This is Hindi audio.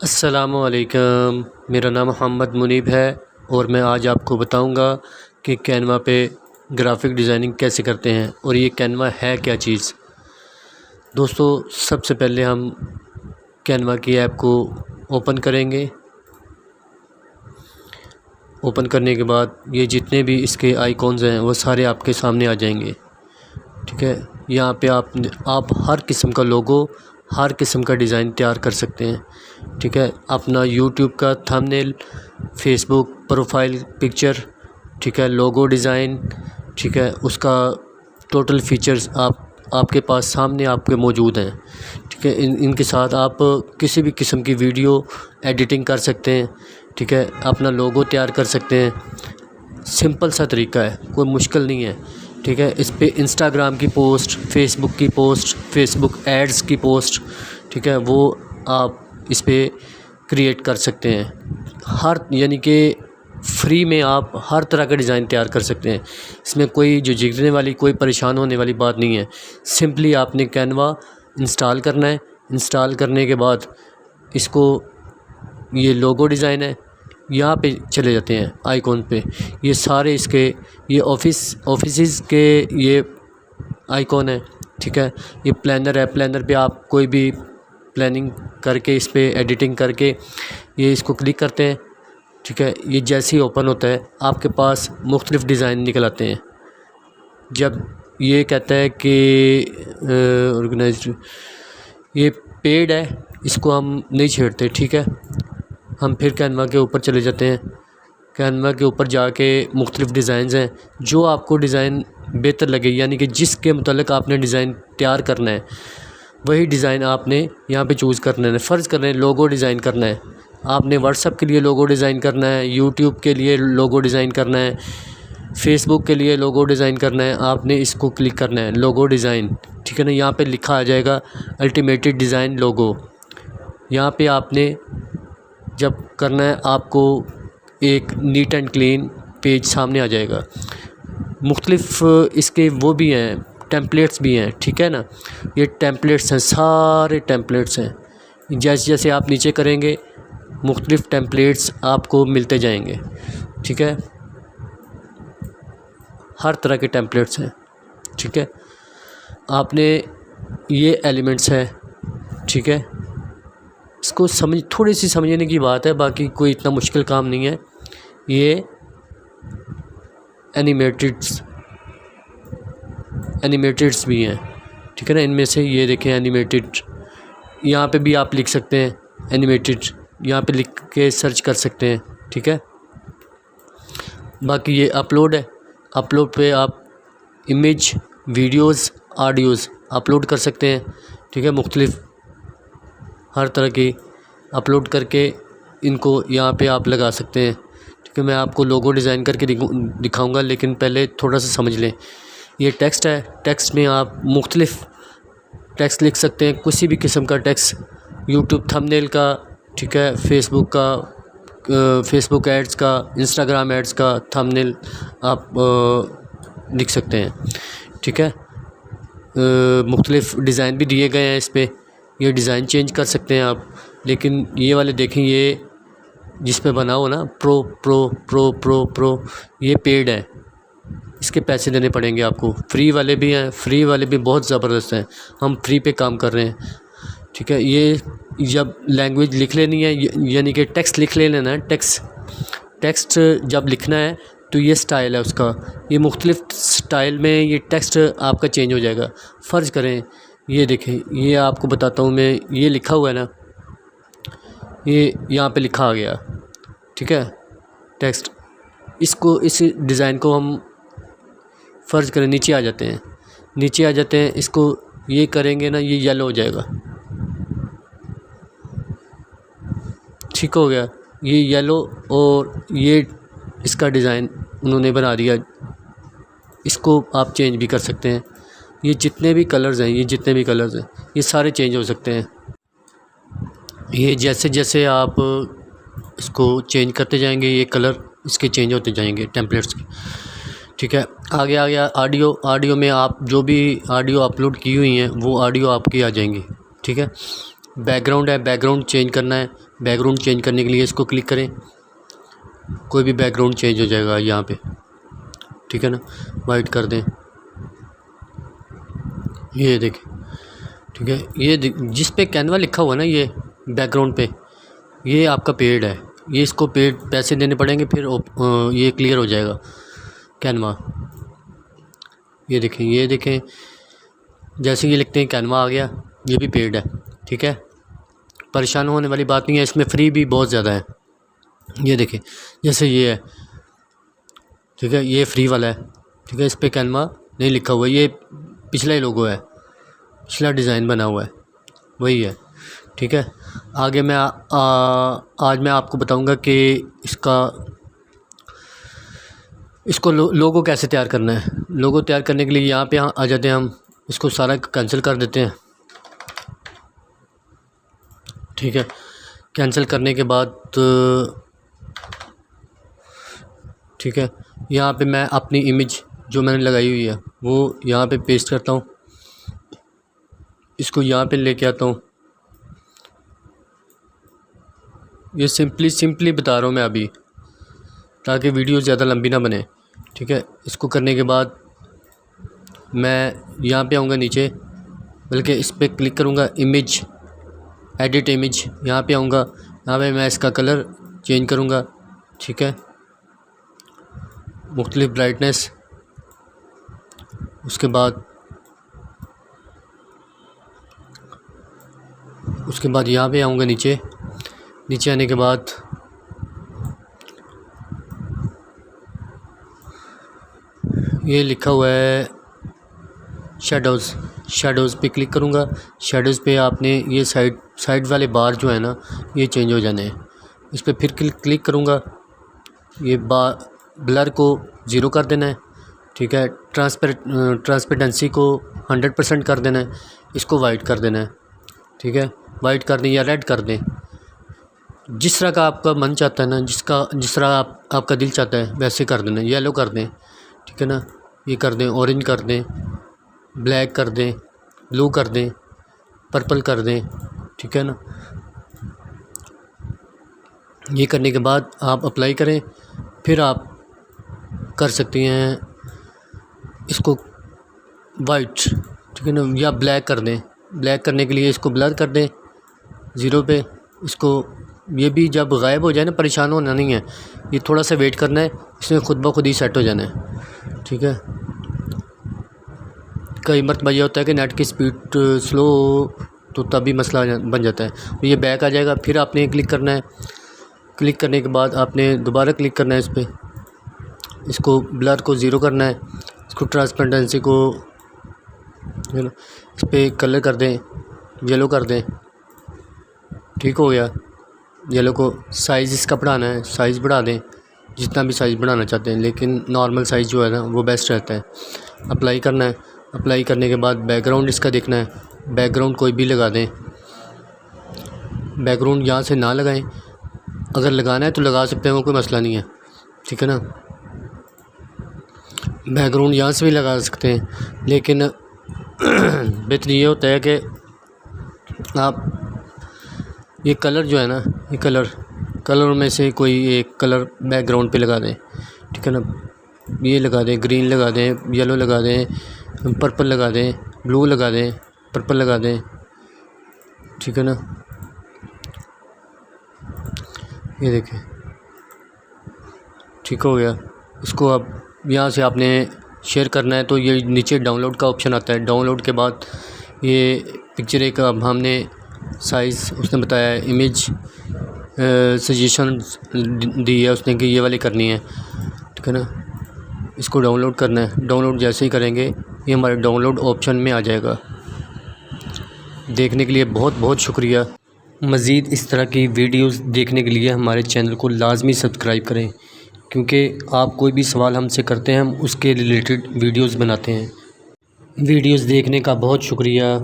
अस्सलामुअलैकुम। मेरा नाम मोहम्मद मुनीब है और मैं आज आपको बताऊंगा कि कैनवा पे ग्राफ़िक डिज़ाइनिंग कैसे करते हैं और ये कैनवा है क्या चीज़। दोस्तों, सबसे पहले हम कैनवा की ऐप को ओपन करेंगे। ओपन करने के बाद ये जितने भी इसके आइकॉन्स हैं वो सारे आपके सामने आ जाएंगे। ठीक है, यहाँ पे आप हर किस्म का लोगो, हर किस्म का डिज़ाइन तैयार कर सकते हैं। ठीक है, अपना यूट्यूब का थंबनेल, फेसबुक प्रोफाइल पिक्चर, ठीक है, लोगो डिज़ाइन, ठीक है, उसका टोटल फीचर्स आपके पास सामने आपके मौजूद हैं। ठीक है, इनके साथ आप किसी भी किस्म की वीडियो एडिटिंग कर सकते हैं। ठीक है, अपना लोगो तैयार कर सकते हैं। सिंपल सा तरीका है, कोई मुश्किल नहीं है। ठीक है, इस पे इंस्टाग्राम की पोस्ट, फेसबुक की पोस्ट, फेसबुक एड्स की पोस्ट, ठीक है, वो आप इस पे क्रिएट कर सकते हैं। यानी कि फ्री में आप हर तरह का डिज़ाइन तैयार कर सकते हैं। इसमें कोई झिझकने वाली, कोई परेशान होने वाली बात नहीं है। सिंपली आपने कैनवा इंस्टॉल करना है। इंस्टॉल करने के बाद इसको, ये लोगो डिज़ाइन है, यहाँ पे चले जाते हैं आइकॉन पे। ये सारे इसके ये ऑफिस के ये आइकॉन है। ठीक है, ये प्लानर है। प्लानर पे आप कोई भी प्लानिंग करके, इस पे एडिटिंग करके ये इसको क्लिक करते हैं। ठीक है, ये जैसे ही ओपन होता है आपके पास मुख्तलिफ़ डिज़ाइन निकल आते हैं। जब ये कहता है कि ऑर्गेनाइज्ड, ये पेड है, इसको हम नहीं छेड़ते। ठीक है, हम फिर कैनवा के ऊपर चले जाते हैं। कैनवा के ऊपर जाके मुख्तलिफ़ डिज़ाइंस हैं, जो आपको डिज़ाइन बेहतर लगे, यानी कि जिसके मुतालिक आपने डिज़ाइन तैयार करना है वही डिज़ाइन आपने यहाँ पे चूज़ करना है। फ़र्ज़ कर रहे हैं लोगो डिज़ाइन करना है, आपने व्हाट्सएप के लिए लोगो डिज़ाइन करना है, यूट्यूब के लिए लोगो डिज़ाइन करना है, फेसबुक के लिए लोगो डिज़ाइन करना है, आपने इसको क्लिक करना है लोगो डिज़ाइन। ठीक है ना, यहाँ पे लिखा आ जाएगा अल्टीमेटेड डिज़ाइन लोगो। यहाँ पे आपने जब करना है, आपको एक नीट एंड क्लीन पेज सामने आ जाएगा। मुख्तलिफ़ इसके वो भी हैं, टेम्पलेट्स भी हैं। ठीक है ना, ये टेम्पलेट्स हैं, सारे टेम्पलेट्स हैं। जैसे जैसे आप नीचे करेंगे मुख्तलिफ़ टेम्पलेट्स आपको मिलते जाएंगे। ठीक है, हर तरह के टेम्पलेट्स हैं। ठीक है, आपने ये एलिमेंट्स हैं। ठीक है, इसको थोड़ी सी समझने की बात है, बाकी कोई इतना मुश्किल काम नहीं है। ये एनिमेटेड्स भी हैं। ठीक है ना, इनमें से ये देखें एनिमेटेड, यहाँ पे भी आप लिख सकते हैं एनिमेटेड, यहाँ पे लिख के सर्च कर सकते हैं। ठीक है, बाकी ये अपलोड है। अपलोड पे आप इमेज, वीडियोस, ऑडियोज़ अपलोड कर सकते हैं। ठीक है, मुख्तलिफ़ हर तरह की अपलोड करके इनको यहाँ पे आप लगा सकते हैं। ठीक है, मैं आपको लोगो डिज़ाइन करके दिखाऊंगा, लेकिन पहले थोड़ा सा समझ लें। ये टेक्स्ट है, टेक्स्ट में आप मुख्तलिफ़ टेक्स्ट लिख सकते हैं, किसी भी किस्म का टेक्स्ट, यूट्यूब थंबनेल का, ठीक है, फेसबुक का, फेसबुक एड्स का, इंस्टाग्राम एड्स का थंबनेल आप लिख सकते हैं। ठीक है, मुख्तलिफ़ डिज़ाइन भी दिए गए हैं इस पर, ये डिज़ाइन चेंज कर सकते हैं आप। लेकिन ये वाले देखें, ये जिस पे बना हो ना pro pro pro pro pro, ये पेड है, इसके पैसे देने पड़ेंगे आपको। फ्री वाले भी हैं, फ्री वाले भी बहुत ज़बरदस्त हैं, हम फ्री पे काम कर रहे हैं। ठीक है, ये जब लैंग्वेज लिख लेनी है, यानी कि टेक्स्ट लिख लेना है, टेक्स्ट जब लिखना है तो ये स्टाइल है उसका, ये मुख्तलिफ़ स्टाइल में ये टेक्स्ट आपका चेंज हो जाएगा। फ़र्ज़ करें, ये देखें, ये आपको बताता हूँ मैं, ये लिखा हुआ है ना, ये यहाँ पे लिखा आ गया। ठीक है, टेक्स्ट, इसको, इस डिज़ाइन को हम फ़र्ज़ करें नीचे आ जाते हैं, नीचे आ जाते हैं, इसको ये करेंगे ना, ये येलो हो जाएगा। ठीक हो गया, ये येलो, और ये इसका डिज़ाइन उन्होंने बना दिया। इसको आप चेंज भी कर सकते हैं। ये जितने भी कलर्स हैं, ये सारे चेंज हो सकते हैं। ये जैसे जैसे आप इसको चेंज करते जाएंगे, ये कलर इसके चेंज होते जाएंगे टेम्पलेट्स के। ठीक है, आगे आ गया ऑडियो में आप जो भी ऑडियो अपलोड की हुई हैं वो ऑडियो आपकी आ जाएंगी। ठीक है, बैकग्राउंड है, बैकग्राउंड चेंज करना है। बैकग्राउंड चेंज करने के लिए इसको क्लिक करें, कोई भी बैकग्राउंड चेंज हो जाएगा यहाँ पे, ठीक है ना। वाइट कर दें, ये देखें, ठीक है। ये जिस पे कैनवा लिखा हुआ ना, ये बैकग्राउंड पे, ये आपका पेड है। ये इसको पेड पैसे देने पड़ेंगे, फिर ये क्लियर हो जाएगा कैनवा। ये देखें, ये देखें, जैसे ये लिखते हैं कैनवा आ गया, ये भी पेड है, ठीक है। परेशान होने वाली बात नहीं है, इसमें फ्री भी बहुत ज़्यादा है। ये देखें, जैसे ये है, ठीक है, ये फ्री वाला है, ठीक है। इस पर कैनवा नहीं लिखा हुआ, ये पिछला ही लोगो है, पिछला डिज़ाइन बना हुआ है, वही है, ठीक है। आगे मैं आज मैं आपको बताऊंगा कि इसको लोगो कैसे तैयार करना है। लोगो तैयार करने के लिए यहाँ पे आ जाते हैं हम, इसको सारा कैंसिल कर देते हैं, ठीक है। कैंसिल करने के बाद ठीक है, यहाँ पे मैं अपनी इमेज जो मैंने लगाई हुई है वो यहाँ पे पेस्ट करता हूँ, इसको यहाँ पे लेके आता हूँ। ये सिंपली बता रहा हूँ मैं अभी, ताकि वीडियो ज़्यादा लंबी ना बने, ठीक है। इसको करने के बाद मैं यहाँ पे आऊँगा नीचे, बल्कि इस पर क्लिक करूँगा, इमेज, एडिट इमेज, यहाँ पे आऊँगा। यहाँ पे मैं इसका कलर चेंज करूँगा, ठीक है, मुख्तलिफ ब्राइटनेस। उसके बाद यहाँ पे आऊँगा नीचे आने के बाद ये लिखा हुआ है शेडोज़ पे क्लिक करूँगा। शेडोज़ पे आपने ये साइड वाले बार जो है ना, ये चेंज हो जाने हैं। इस पर फिर क्लिक करूँगा, ये ब्लर को 0 कर देना है, ठीक है। ट्रांसपेरेंसी को 100% कर देना है, इसको वाइट कर देना है, ठीक है। वाइट कर दें या रेड कर दें, जिस तरह का आपका मन चाहता है ना, जिस तरह आपका दिल चाहता है वैसे कर देना। येलो कर दें, ठीक है ना, ये कर दें, ऑरेंज कर दें, ब्लैक कर दें, ब्लू कर दें, पर्पल कर दें, ठीक है ना। ये करने के बाद आप अप्लाई करें, फिर आप कर सकती हैं इसको वाइट, ठीक है ना, या ब्लैक कर दें। ब्लैक करने के लिए इसको ब्लर कर दें 0 पे। इसको ये भी जब गायब हो जाए ना, परेशान होना नहीं है, ये थोड़ा सा वेट करना है, इसमें खुद ब खुद ही सेट हो जाना है, ठीक है। कई मरतबा ये होता है कि नेट की स्पीड स्लो तो तभी मसला बन जाता है। तो ये बैक आ जाएगा, फिर आपने क्लिक करना है। क्लिक करने के बाद आपने दोबारा क्लिक करना है इस पर, इसको ब्लर को 0 करना है, इसको ट्रांसपेरेंसी को इस पर कलर कर दें, येलो कर दें, ठीक हो गया। येलो को साइज़ इसका बढ़ाना है, साइज़ बढ़ा दें जितना भी साइज़ बढ़ाना चाहते हैं, लेकिन नॉर्मल साइज़ जो है ना वो बेस्ट रहता है। अप्लाई करना है, अप्लाई करने के बाद बैकग्राउंड इसका देखना है, बैकग्राउंड कोई भी लगा दें। बैकग्राउंड यहाँ से ना लगाएं, अगर लगाना है तो लगा सकते हैं, वो कोई मसला नहीं है, ठीक है ना। बैकग्राउंड यहाँ से भी लगा सकते हैं, लेकिन बेहतर ये होता है कि आप ये कलर जो है ना, ये कलर में से कोई एक कलर बैकग्राउंड पे लगा दें, ठीक है ना। ये लगा दें, ग्रीन लगा दें, येलो लगा दें, पर्पल लगा दें, ब्लू लगा दें, पर्पल लगा दें, ठीक है ना। ये देखें, ठीक हो गया। इसको अब यहाँ से आपने शेयर करना है तो ये नीचे डाउनलोड का ऑप्शन आता है। डाउनलोड के बाद ये पिक्चर एक अब हमने साइज़ उसने बताया है, इमेज सजेशन दी है उसने कि ये वाली करनी है, ठीक है ना। इसको डाउनलोड करना है। डाउनलोड जैसे ही करेंगे ये हमारे डाउनलोड ऑप्शन में आ जाएगा। देखने के लिए बहुत बहुत शुक्रिया। मज़ीद इस तरह की वीडियोस देखने के लिए हमारे चैनल को लाजमी सब्सक्राइब करें, क्योंकि आप कोई भी सवाल हमसे करते हैं हम उसके रिलेटेड वीडियोस बनाते हैं। वीडियोस देखने का बहुत शुक्रिया।